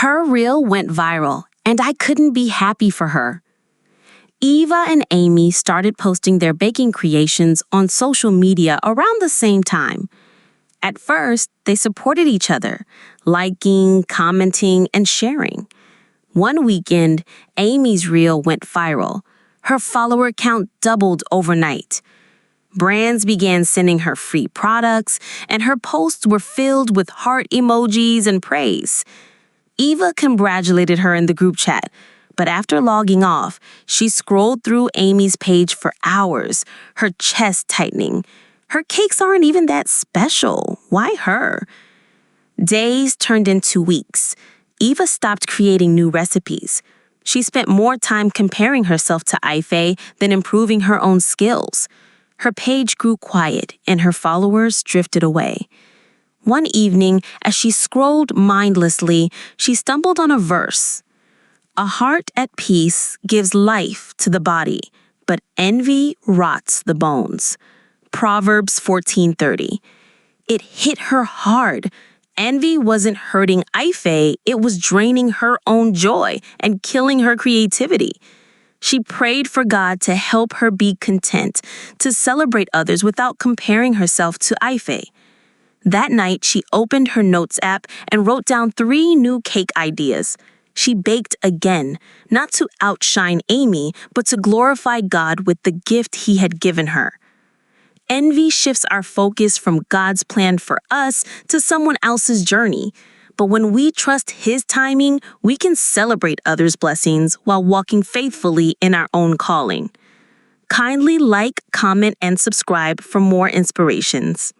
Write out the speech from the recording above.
Her reel went viral, and I couldn't be happy for her. Eva and Amy started posting their baking creations on social media around the same time. At first, they supported each other, liking, commenting, and sharing. One weekend, Amy's reel went viral. Her follower count doubled overnight. Brands began sending her free products, and her posts were filled with heart emojis and praise. Eva congratulated her in the group chat, but after logging off, she scrolled through Amy's page for hours, her chest tightening. Her cakes aren't even that special. Why her? Days turned into weeks. Eva stopped creating new recipes. She spent more time comparing herself to Ife than improving her own skills. Her page grew quiet, and her followers drifted away. One evening, as she scrolled mindlessly, she stumbled on a verse. A heart at peace gives life to the body, but envy rots the bones. Proverbs 14:30. It hit her hard. Envy wasn't hurting Ife, it was draining her own joy and killing her creativity. She prayed for God to help her be content, to celebrate others without comparing herself to Ife. That night, she opened her notes app and wrote down 3 new cake ideas. She baked again, not to outshine Amy, but to glorify God with the gift He had given her. Envy shifts our focus from God's plan for us to someone else's journey. But when we trust His timing, we can celebrate others' blessings while walking faithfully in our own calling. Kindly like, comment, and subscribe for more inspirations.